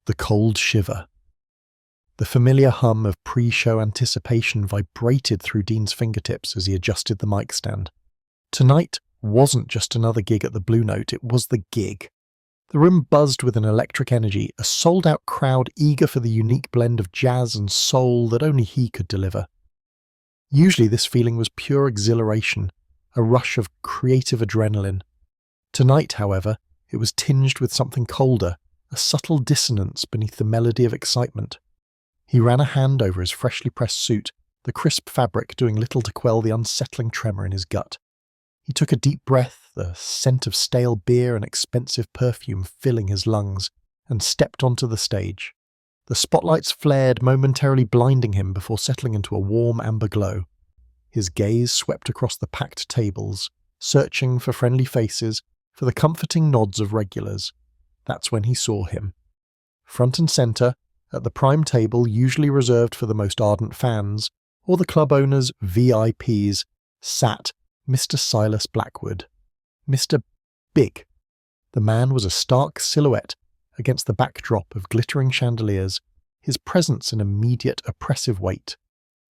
the cold shiver. The familiar hum of pre-show anticipation vibrated through Dean's fingertips as he adjusted the mic stand. Tonight wasn't just another gig at the Blue Note, it was the gig. The room buzzed with an electric energy, a sold-out crowd eager for the unique blend of jazz and soul that only he could deliver. Usually this feeling was pure exhilaration, a rush of creative adrenaline. Tonight, however, it was tinged with something colder, a subtle dissonance beneath the melody of excitement. He ran a hand over his freshly pressed suit, the crisp fabric doing little to quell the unsettling tremor in his gut. He took a deep breath, the scent of stale beer and expensive perfume filling his lungs, and stepped onto the stage. The spotlights flared, momentarily blinding him before settling into a warm amber glow. His gaze swept across the packed tables, searching for friendly faces, for the comforting nods of regulars. That's when he saw him. Front and centre, at the prime table usually reserved for the most ardent fans, or the club owners' VIPs, sat Mr. Silas Blackwood. Mr. Big. The man was a stark silhouette against the backdrop of glittering chandeliers, his presence an immediate oppressive weight.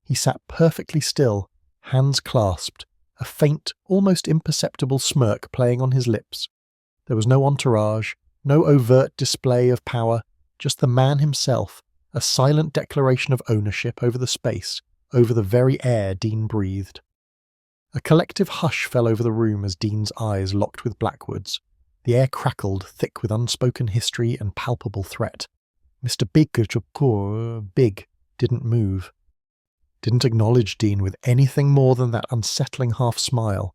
He sat perfectly still, hands clasped, a faint, almost imperceptible smirk playing on his lips. There was no entourage, no overt display of power, just the man himself, a silent declaration of ownership over the space, over the very air Dean breathed. A collective hush fell over the room as Dean's eyes locked with Blackwood's. The air crackled, thick with unspoken history and palpable threat. Mr. Big didn't move. Didn't acknowledge Dean with anything more than that unsettling half-smile.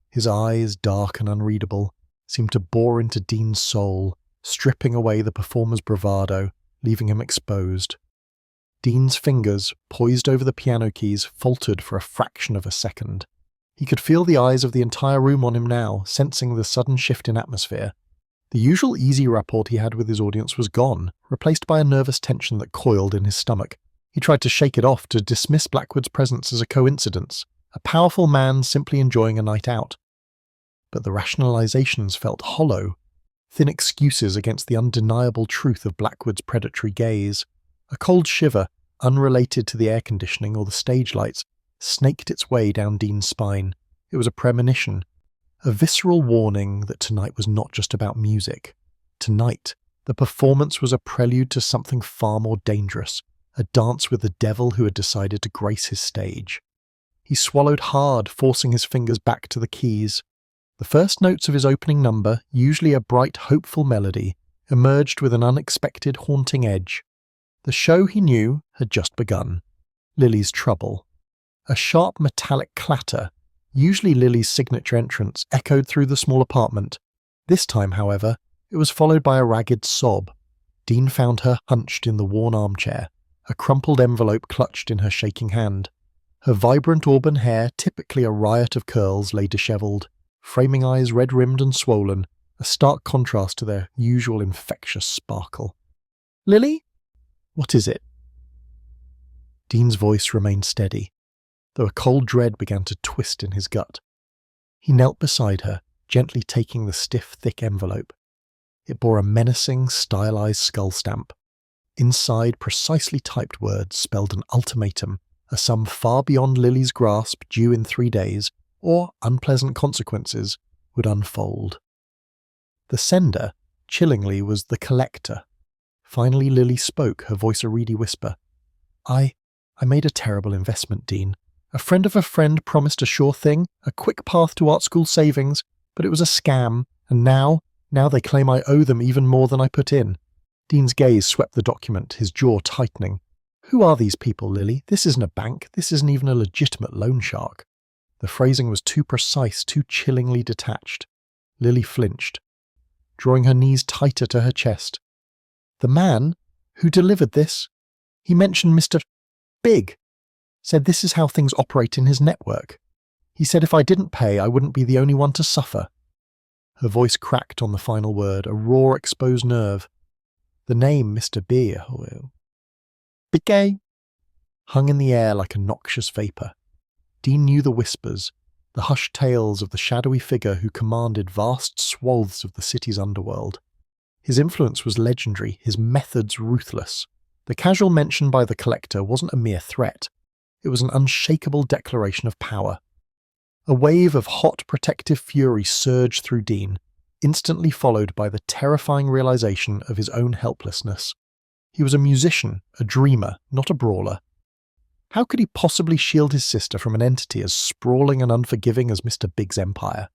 His eyes, dark and unreadable, seemed to bore into Dean's soul, stripping away the performer's bravado, leaving him exposed. Dean's fingers, poised over the piano keys, faltered for a fraction of a second. He could feel the eyes of the entire room on him now, sensing the sudden shift in atmosphere. The usual easy rapport he had with his audience was gone, replaced by a nervous tension that coiled in his stomach. He tried to shake it off, to dismiss Blackwood's presence as a coincidence, a powerful man simply enjoying a night out. But the rationalizations felt hollow, thin excuses against the undeniable truth of Blackwood's predatory gaze. A cold shiver, unrelated to the air conditioning or the stage lights, snaked its way down Dean's spine. It was a premonition, a visceral warning that tonight was not just about music. Tonight, the performance was a prelude to something far more dangerous, a dance with the devil who had decided to grace his stage. He swallowed hard, forcing his fingers back to the keys. The first notes of his opening number, usually a bright, hopeful melody, emerged with an unexpected, haunting edge. The show, he knew, had just begun. Lily's Trouble. A sharp metallic clatter, usually Lily's signature entrance, echoed through the small apartment. This time, however, it was followed by a ragged sob. Dean found her hunched in the worn armchair, a crumpled envelope clutched in her shaking hand. Her vibrant auburn hair, typically a riot of curls, lay dishevelled, framing eyes red-rimmed and swollen, a stark contrast to their usual infectious sparkle. "Lily? What is it?" Dean's voice remained steady, though a cold dread began to twist in his gut. He knelt beside her, gently taking the stiff, thick envelope. It bore a menacing, stylized skull stamp. Inside, precisely typed words spelled an ultimatum, a sum far beyond Lily's grasp, due in 3 days, or unpleasant consequences would unfold. The sender, chillingly, was the collector. Finally Lily spoke, her voice a reedy whisper. I made a terrible investment, Dean. A friend of a friend promised a sure thing, a quick path to art school savings, but it was a scam, and now they claim I owe them even more than I put in. Dean's gaze swept the document, his jaw tightening. Who are these people, Lily? This isn't a bank. This isn't even a legitimate loan shark. The phrasing was too precise, too chillingly detached. Lily flinched, drawing her knees tighter to her chest. The man who delivered this, he mentioned Mr. Big. Said this is how things operate in his network. He said if I didn't pay, I wouldn't be the only one to suffer. Her voice cracked on the final word, a raw exposed nerve. The name Mr. Big hung in the air like a noxious vapour. Dean knew the whispers, the hushed tales of the shadowy figure who commanded vast swathes of the city's underworld. His influence was legendary, his methods ruthless. The casual mention by the collector wasn't a mere threat. It was an unshakable declaration of power. A wave of hot protective fury surged through Dean, instantly followed by the terrifying realization of his own helplessness. He was a musician, a dreamer, not a brawler. How could he possibly shield his sister from an entity as sprawling and unforgiving as Mr. Big's empire?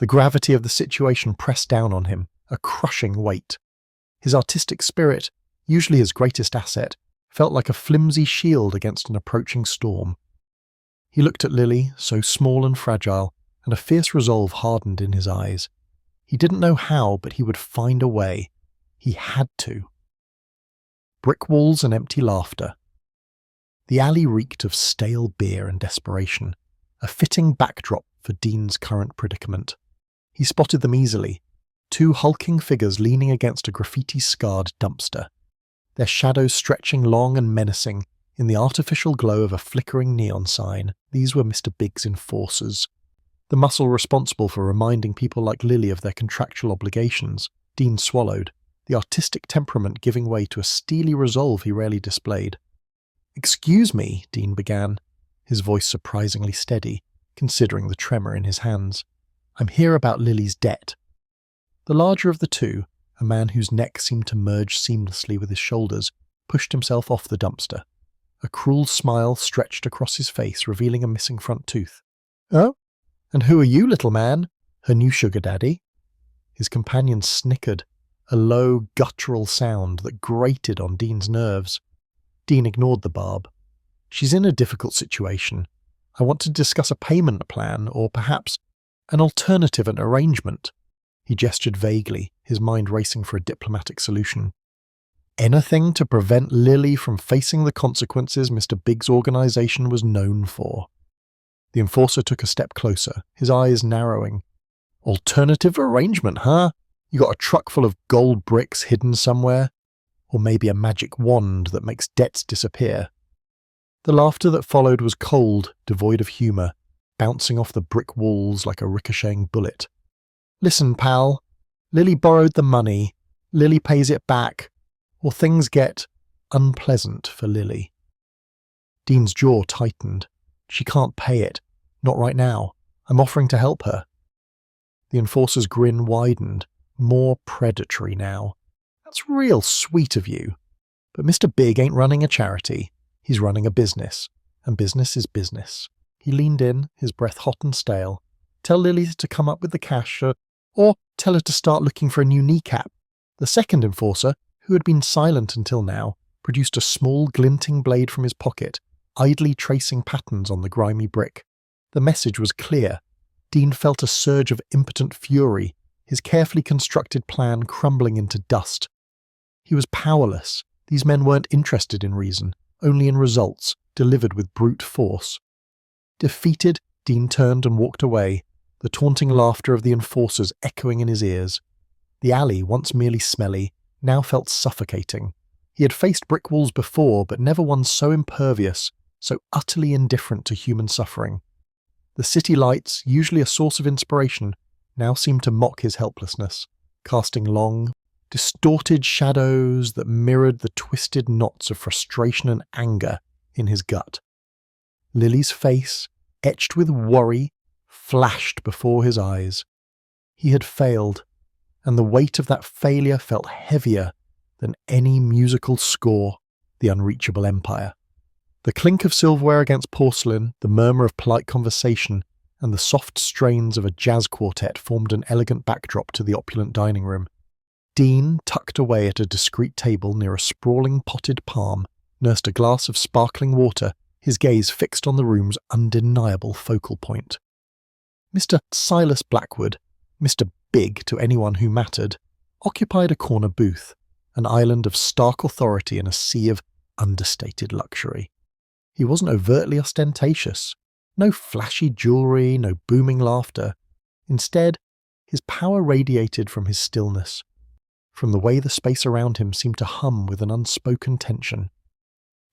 The gravity of the situation pressed down on him, a crushing weight. His artistic spirit, usually his greatest asset, felt like a flimsy shield against an approaching storm. He looked at Lily, so small and fragile, and a fierce resolve hardened in his eyes. He didn't know how, but he would find a way. He had to. Brick walls and empty laughter. The alley reeked of stale beer and desperation, a fitting backdrop for Dean's current predicament. He spotted them easily, two hulking figures leaning against a graffiti-scarred dumpster, their shadows stretching long and menacing in the artificial glow of a flickering neon sign. These were Mr. Big's enforcers. The muscle responsible for reminding people like Lily of their contractual obligations. Dean swallowed, the artistic temperament giving way to a steely resolve he rarely displayed. "Excuse me," Dean began, his voice surprisingly steady, considering the tremor in his hands. "I'm here about Lily's debt." The larger of the two, a man whose neck seemed to merge seamlessly with his shoulders, pushed himself off the dumpster. A cruel smile stretched across his face, revealing a missing front tooth. "Oh? And who are you, little man? Her new sugar daddy?" His companion snickered, a low, guttural sound that grated on Dean's nerves. Dean ignored the barb. "She's in a difficult situation. I want to discuss a payment plan, or perhaps an alternative arrangement." He gestured vaguely, his mind racing for a diplomatic solution. Anything to prevent Lily from facing the consequences Mr. Big's organization was known for. The enforcer took a step closer, his eyes narrowing. "Alternative arrangement, huh? You got a truck full of gold bricks hidden somewhere? Or maybe a magic wand that makes debts disappear?" The laughter that followed was cold, devoid of humor, bouncing off the brick walls like a ricocheting bullet. "Listen, pal. Lily borrowed the money. Lily pays it back. Or things get unpleasant for Lily." Dean's jaw tightened. "She can't pay it. Not right now. I'm offering to help her." The enforcer's grin widened, more predatory now. "That's real sweet of you. But Mr. Big ain't running a charity. He's running a business. And business is business." He leaned in, his breath hot and stale. "Tell Lily to come up with the cash, or tell her to start looking for a new kneecap." The second enforcer, who had been silent until now, produced a small glinting blade from his pocket, idly tracing patterns on the grimy brick. The message was clear. Dean felt a surge of impotent fury, his carefully constructed plan crumbling into dust. He was powerless. These men weren't interested in reason, only in results, delivered with brute force. Defeated, Dean turned and walked away, the taunting laughter of the enforcers echoing in his ears. The alley, once merely smelly, now felt suffocating. He had faced brick walls before, but never one so impervious, so utterly indifferent to human suffering. The city lights, usually a source of inspiration, now seemed to mock his helplessness, casting long, distorted shadows that mirrored the twisted knots of frustration and anger in his gut. Lily's face, etched with worry, flashed before his eyes. He had failed, and the weight of that failure felt heavier than any musical score, the unreachable empire. The clink of silverware against porcelain, the murmur of polite conversation, and the soft strains of a jazz quartet formed an elegant backdrop to the opulent dining room. Dean, tucked away at a discreet table near a sprawling potted palm, nursed a glass of sparkling water, his gaze fixed on the room's undeniable focal point. Mr. Silas Blackwood, Mr. Big to anyone who mattered, occupied a corner booth, an island of stark authority in a sea of understated luxury. He wasn't overtly ostentatious. No flashy jewelry, no booming laughter. Instead, his power radiated from his stillness, from the way the space around him seemed to hum with an unspoken tension.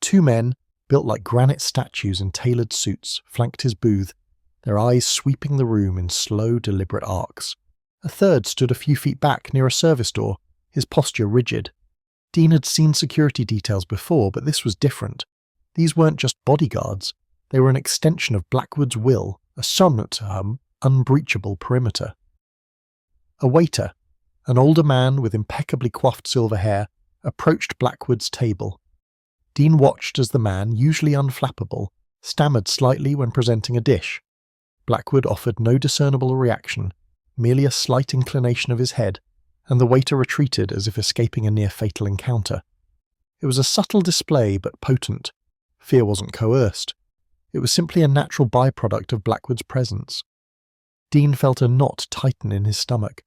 Two men, built like granite statues in tailored suits, flanked his booth, their eyes sweeping the room in slow, deliberate arcs. A third stood a few feet back near a service door, his posture rigid. Dean had seen security details before, but this was different. These weren't just bodyguards. They were an extension of Blackwood's will, a somewhat unbreachable perimeter. A waiter, an older man with impeccably coiffed silver hair, approached Blackwood's table. Dean watched as the man, usually unflappable, stammered slightly when presenting a dish. Blackwood offered no discernible reaction, merely a slight inclination of his head, and the waiter retreated as if escaping a near-fatal encounter. It was a subtle display, but potent. Fear wasn't coerced. It was simply a natural byproduct of Blackwood's presence. Dean felt a knot tighten in his stomach.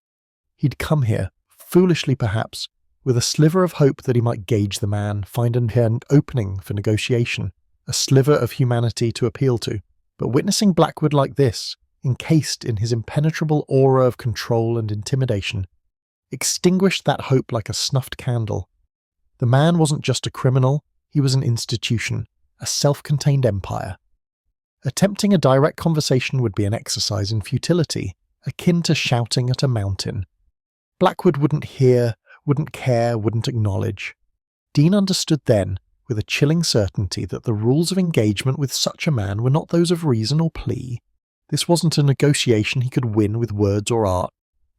He'd come here, foolishly perhaps, with a sliver of hope that he might gauge the man, find an opening for negotiation, a sliver of humanity to appeal to. But witnessing Blackwood like this, encased in his impenetrable aura of control and intimidation, extinguished that hope like a snuffed candle. The man wasn't just a criminal, he was an institution, a self-contained empire. Attempting a direct conversation would be an exercise in futility, akin to shouting at a mountain. Blackwood wouldn't hear, wouldn't care, wouldn't acknowledge. Dean understood then, with a chilling certainty, that the rules of engagement with such a man were not those of reason or plea. This wasn't a negotiation he could win with words or art.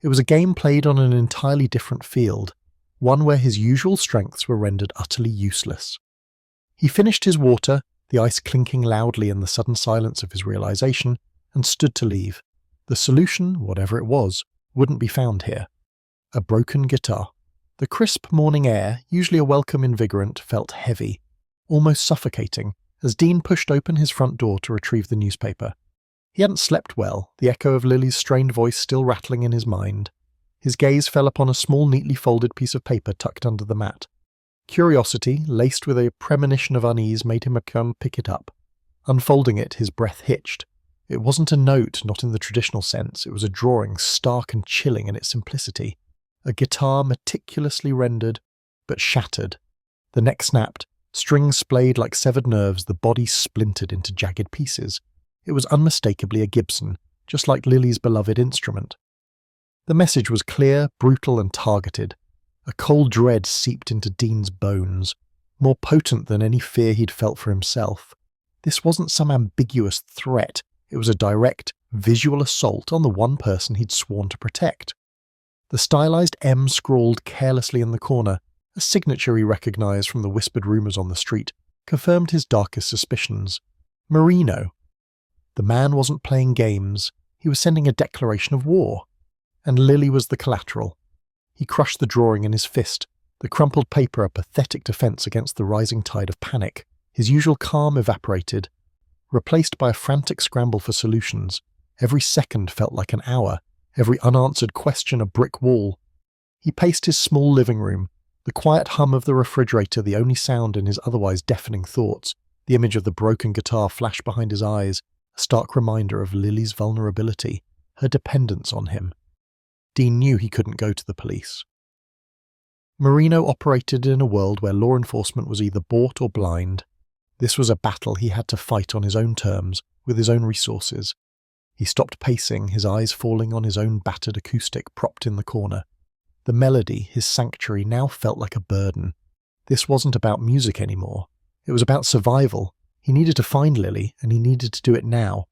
It was a game played on an entirely different field, one where his usual strengths were rendered utterly useless. He finished his water, the ice clinking loudly in the sudden silence of his realization, and stood to leave. The solution, whatever it was, wouldn't be found here. A broken guitar. The crisp morning air, usually a welcome invigorant, felt heavy, almost suffocating, as Dean pushed open his front door to retrieve the newspaper. He hadn't slept well, the echo of Lily's strained voice still rattling in his mind. His gaze fell upon a small, neatly folded piece of paper tucked under the mat. Curiosity, laced with a premonition of unease, made him pick it up. Unfolding it, his breath hitched. It wasn't a note, not in the traditional sense. It was a drawing, stark and chilling in its simplicity. A guitar meticulously rendered, but shattered. The neck snapped, strings splayed like severed nerves, the body splintered into jagged pieces. It was unmistakably a Gibson, just like Lily's beloved instrument. The message was clear, brutal and targeted. A cold dread seeped into Dean's bones, more potent than any fear he'd felt for himself. This wasn't some ambiguous threat, it was a direct, visual assault on the one person he'd sworn to protect. The stylized M scrawled carelessly in the corner, a signature he recognized from the whispered rumors on the street, confirmed his darkest suspicions. Marino. The man wasn't playing games, he was sending a declaration of war. And Lily was the collateral. He crushed the drawing in his fist, the crumpled paper a pathetic defense against the rising tide of panic. His usual calm evaporated, replaced by a frantic scramble for solutions. Every second felt like an hour, every unanswered question a brick wall. He paced his small living room, the quiet hum of the refrigerator the only sound in his otherwise deafening thoughts. The image of the broken guitar flashed behind his eyes, a stark reminder of Lily's vulnerability, her dependence on him. Dean knew he couldn't go to the police. Marino operated in a world where law enforcement was either bought or blind. This was a battle he had to fight on his own terms, with his own resources. He stopped pacing, his eyes falling on his own battered acoustic propped in the corner. The melody, his sanctuary, now felt like a burden. This wasn't about music anymore. It was about survival. He needed to find Lily, and he needed to do it now,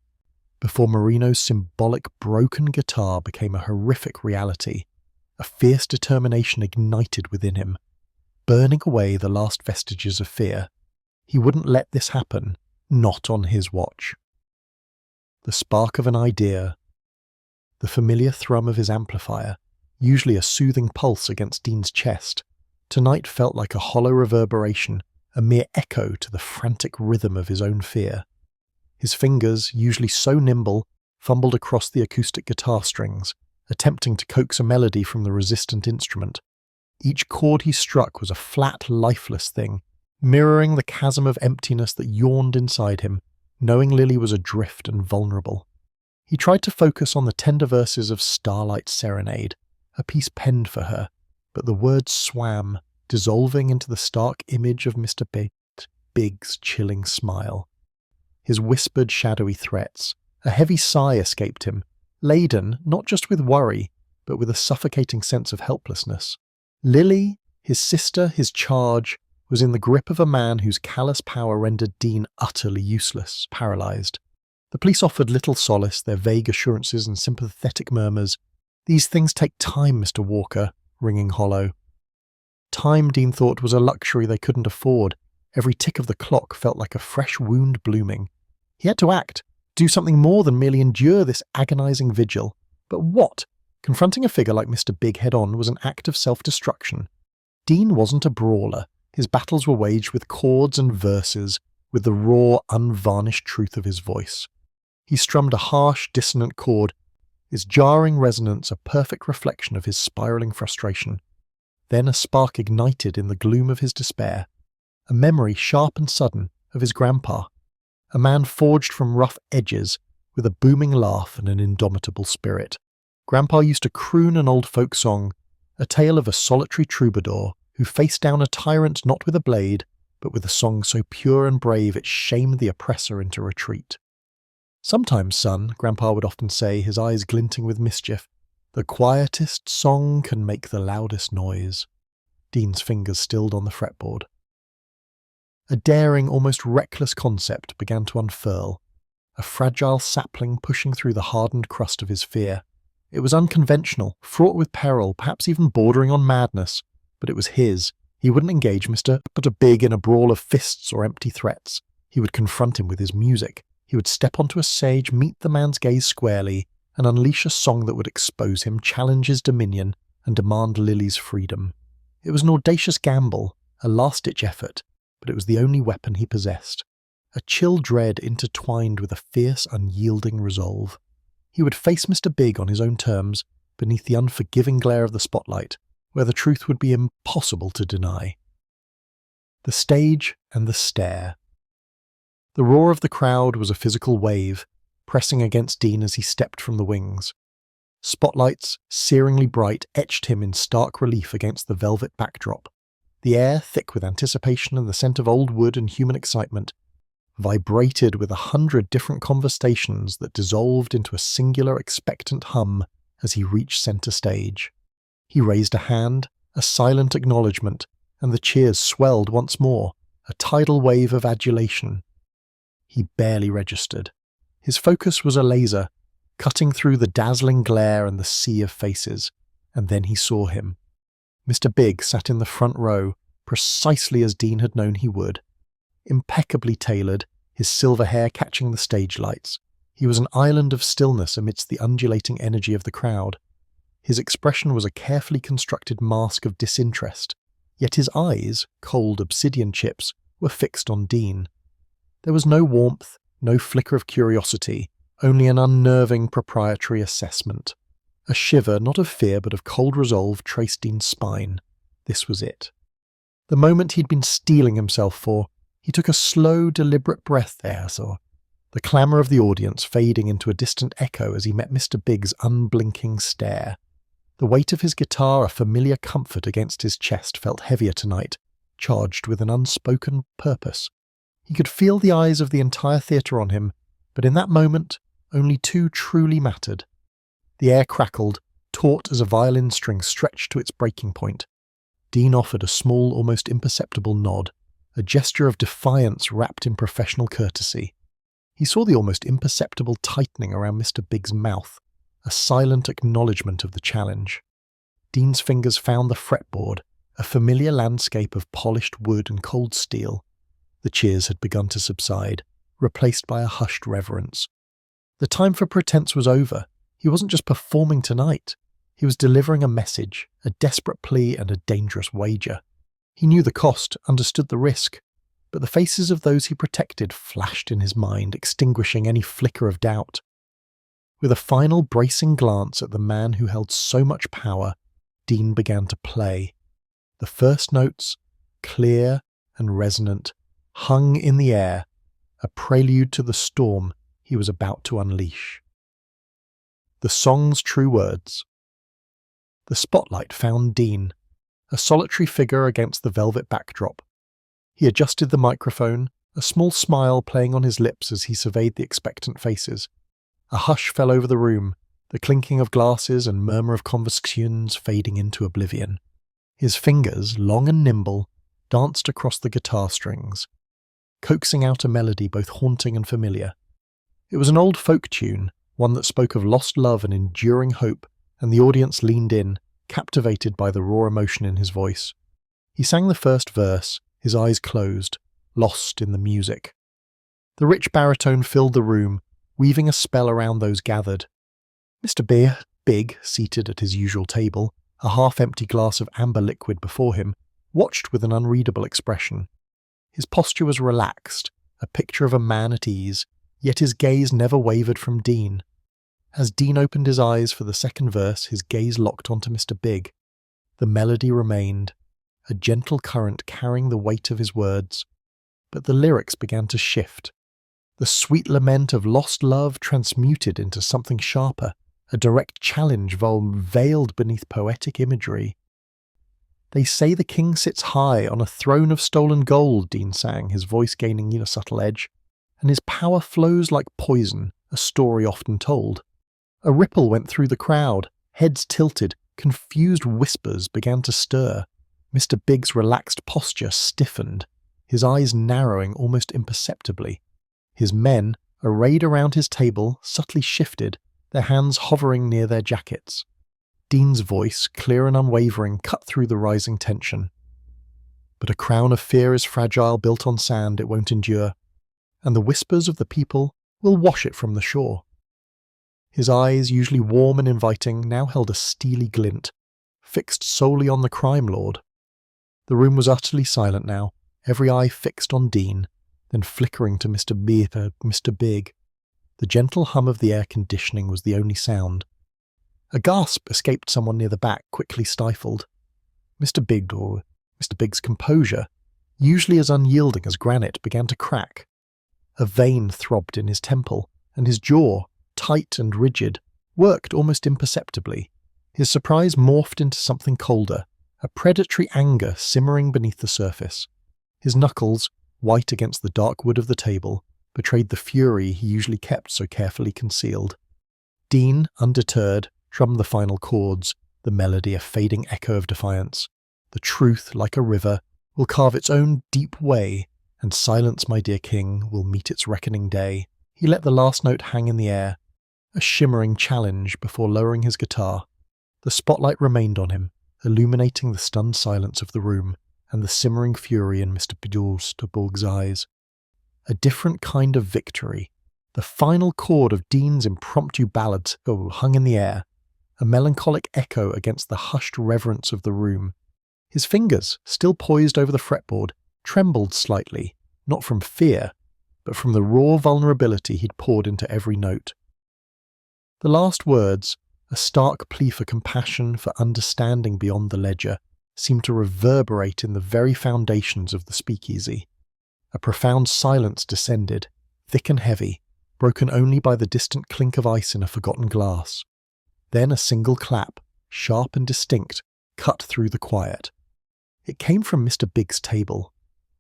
before Marino's symbolic broken guitar became a horrific reality. A fierce determination ignited within him, burning away the last vestiges of fear. He wouldn't let this happen, not on his watch. The spark of an idea, the familiar thrum of his amplifier, usually a soothing pulse against Dean's chest, tonight felt like a hollow reverberation, a mere echo to the frantic rhythm of his own fear. His fingers, usually so nimble, fumbled across the acoustic guitar strings, attempting to coax a melody from the resistant instrument. Each chord he struck was a flat, lifeless thing, mirroring the chasm of emptiness that yawned inside him, knowing Lily was adrift and vulnerable. He tried to focus on the tender verses of Starlight Serenade, a piece penned for her, but the words swam, dissolving into the stark image of Mr. Big's chilling smile. His whispered, shadowy threats. A heavy sigh escaped him, laden not just with worry, but with a suffocating sense of helplessness. Lily, his sister, his charge, was in the grip of a man whose callous power rendered Dean utterly useless, paralysed. The police offered little solace, their vague assurances and sympathetic murmurs. "These things take time, Mr. Walker," ringing hollow. Time, Dean thought, was a luxury they couldn't afford. Every tick of the clock felt like a fresh wound blooming. He had to act, do something more than merely endure this agonising vigil. But what? Confronting a figure like Mr. Big head-on was an act of self-destruction. Dean wasn't a brawler. His battles were waged with chords and verses, with the raw, unvarnished truth of his voice. He strummed a harsh, dissonant chord, its jarring resonance a perfect reflection of his spiralling frustration. Then a spark ignited in the gloom of his despair, a memory sharp and sudden of his grandpa, a man forged from rough edges, with a booming laugh and an indomitable spirit. Grandpa used to croon an old folk song, a tale of a solitary troubadour who faced down a tyrant not with a blade, but with a song so pure and brave it shamed the oppressor into retreat. "Sometimes, son," Grandpa would often say, his eyes glinting with mischief, "the quietest song can make the loudest noise." Dean's fingers stilled on the fretboard. A daring, almost reckless concept began to unfurl, a fragile sapling pushing through the hardened crust of his fear. It was unconventional, fraught with peril, perhaps even bordering on madness, but it was his. He wouldn't engage Mr. Big in a brawl of fists or empty threats. He would confront him with his music. He would step onto a stage, meet the man's gaze squarely, and unleash a song that would expose him, challenge his dominion, and demand Lily's freedom. It was an audacious gamble, a last-ditch effort, but it was the only weapon he possessed. A chill dread intertwined with a fierce, unyielding resolve. He would face Mr. Big on his own terms, beneath the unforgiving glare of the spotlight, where the truth would be impossible to deny. The stage and the stare. The roar of the crowd was a physical wave, pressing against Dean as he stepped from the wings. Spotlights, searingly bright, etched him in stark relief against the velvet backdrop. The air, thick with anticipation and the scent of old wood and human excitement, vibrated with 100 different conversations that dissolved into a singular expectant hum as he reached centre stage. He raised a hand, a silent acknowledgement, and the cheers swelled once more, a tidal wave of adulation. He barely registered. His focus was a laser, cutting through the dazzling glare and the sea of faces, and then he saw him. Mr. Big sat in the front row, precisely as Dean had known he would. Impeccably tailored, his silver hair catching the stage lights. He was an island of stillness amidst the undulating energy of the crowd. His expression was a carefully constructed mask of disinterest, yet his eyes, cold obsidian chips, were fixed on Dean. There was no warmth, no flicker of curiosity, only an unnerving proprietary assessment. A shiver, not of fear but of cold resolve, traced Dean's spine. This was it. The moment he'd been steeling himself for, he took a slow, deliberate breath there, the clamour of the audience fading into a distant echo as he met Mr. Big's unblinking stare. The weight of his guitar, a familiar comfort against his chest, felt heavier tonight, charged with an unspoken purpose. He could feel the eyes of the entire theatre on him, but in that moment, only two truly mattered. The air crackled, taut as a violin string stretched to its breaking point. Dean offered a small, almost imperceptible nod, a gesture of defiance wrapped in professional courtesy. He saw the almost imperceptible tightening around Mr. Big's mouth, a silent acknowledgement of the challenge. Dean's fingers found the fretboard, a familiar landscape of polished wood and cold steel. The cheers had begun to subside, replaced by a hushed reverence. The time for pretense was over. He wasn't just performing tonight. He was delivering a message, a desperate plea and a dangerous wager. He knew the cost, understood the risk, but the faces of those he protected flashed in his mind, extinguishing any flicker of doubt. With a final bracing glance at the man who held so much power, Dean began to play. The first notes, clear and resonant, hung in the air, a prelude to the storm he was about to unleash. The song's true words. The spotlight found Dean, a solitary figure against the velvet backdrop. He adjusted the microphone, a small smile playing on his lips as he surveyed the expectant faces. A hush fell over the room, the clinking of glasses and murmur of conversations fading into oblivion. His fingers, long and nimble, danced across the guitar strings, coaxing out a melody both haunting and familiar. It was an old folk tune, one that spoke of lost love and enduring hope, and the audience leaned in, captivated by the raw emotion in his voice. He sang the first verse, his eyes closed, lost in the music. The rich baritone filled the room, weaving a spell around those gathered. Mr. Big, seated at his usual table, a half-empty glass of amber liquid before him, watched with an unreadable expression. His posture was relaxed, a picture of a man at ease, yet his gaze never wavered from Dean. As Dean opened his eyes for the second verse, his gaze locked onto Mr. Big. The melody remained, a gentle current carrying the weight of his words, but the lyrics began to shift. The sweet lament of lost love transmuted into something sharper, a direct challenge veiled beneath poetic imagery. "They say the king sits high on a throne of stolen gold," Dean sang, his voice gaining a subtle edge, "and his power flows like poison, a story often told." A ripple went through the crowd, heads tilted, confused whispers began to stir. Mr. Big's relaxed posture stiffened, his eyes narrowing almost imperceptibly. His men, arrayed around his table, subtly shifted, their hands hovering near their jackets. Dean's voice, clear and unwavering, cut through the rising tension. "But a crown of fear is fragile, built on sand, it won't endure, and the whispers of the people will wash it from the shore." His eyes, usually warm and inviting, now held a steely glint, fixed solely on the crime lord. The room was utterly silent now, every eye fixed on Dean, then flickering to Mr. Big. The gentle hum of the air conditioning was the only sound. A gasp escaped someone near the back, quickly stifled. Mr. Big's composure, usually as unyielding as granite, began to crack. A vein throbbed in his temple, and his jaw, tight and rigid, worked almost imperceptibly. His surprise morphed into something colder, a predatory anger simmering beneath the surface. His knuckles, white against the dark wood of the table, betrayed the fury he usually kept so carefully concealed. Dean, undeterred, drummed the final chords, the melody a fading echo of defiance. "The truth, like a river, will carve its own deep way, and silence, my dear king, will meet its reckoning day." He let the last note hang in the air, a shimmering challenge before lowering his guitar. The spotlight remained on him, illuminating the stunned silence of the room and the simmering fury in Mr. Big's eyes. A different kind of victory. The final chord of Dean's impromptu ballad hung in the air, a melancholic echo against the hushed reverence of the room. His fingers, still poised over the fretboard, trembled slightly, not from fear, but from the raw vulnerability he'd poured into every note. The last words, a stark plea for compassion, for understanding beyond the ledger, seemed to reverberate in the very foundations of the speakeasy. A profound silence descended, thick and heavy, broken only by the distant clink of ice in a forgotten glass. Then a single clap, sharp and distinct, cut through the quiet. It came from Mr. Big's table.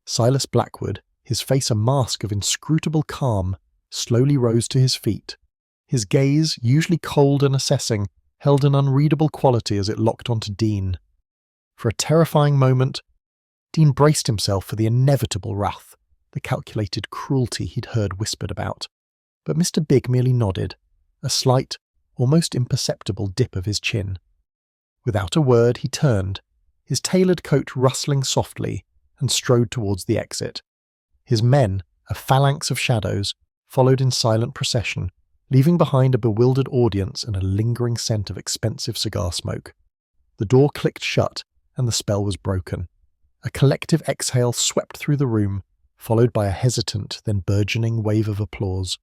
Silas Blackwood, his face a mask of inscrutable calm, slowly rose to his feet. His gaze, usually cold and assessing, held an unreadable quality as it locked onto Dean. For a terrifying moment, Dean braced himself for the inevitable wrath, the calculated cruelty he'd heard whispered about. But Mr. Big merely nodded, a slight, almost imperceptible dip of his chin. Without a word, he turned, his tailored coat rustling softly, and strode towards the exit. His men, a phalanx of shadows, followed in silent procession, leaving behind a bewildered audience and a lingering scent of expensive cigar smoke. The door clicked shut, and the spell was broken. A collective exhale swept through the room, followed by a hesitant, then burgeoning wave of applause.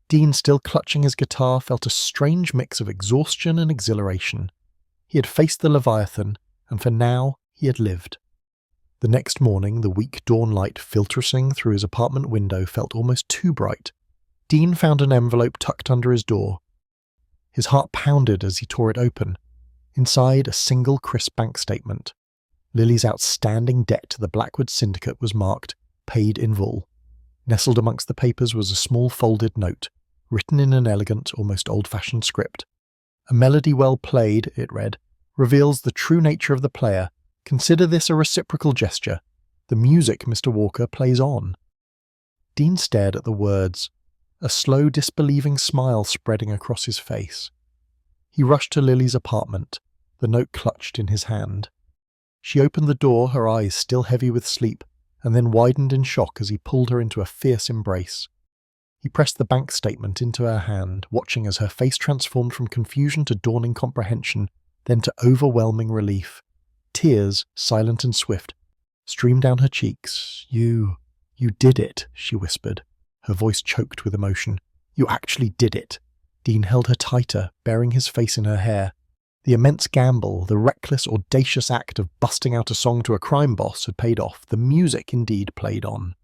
Dean, still clutching his guitar, felt a strange mix of exhaustion and exhilaration. He had faced the Leviathan, and for now he had lived. The next morning, the weak dawn light filtering through his apartment window felt almost too bright. Dean found an envelope tucked under his door. His heart pounded as he tore it open. Inside, a single crisp bank statement. Lily's outstanding debt to the Blackwood Syndicate was marked, "Paid in full." Nestled amongst the papers was a small folded note, written in an elegant, almost old-fashioned script. "A melody well played," it read, "reveals the true nature of the player Consider this a reciprocal gesture. The music, Mr. Walker, plays on." Dean stared at the words, a slow, disbelieving smile spreading across his face. He rushed to Lily's apartment, the note clutched in his hand. She opened the door, her eyes still heavy with sleep, and then widened in shock as he pulled her into a fierce embrace. He pressed the bank statement into her hand, watching as her face transformed from confusion to dawning comprehension, then to overwhelming relief. Tears, silent and swift, streamed down her cheeks. You did it," she whispered, her voice choked with emotion. "You actually did it." Dean held her tighter, burying his face in her hair. The immense gamble, the reckless, audacious act of busting out a song to a crime boss had paid off. The music indeed played on.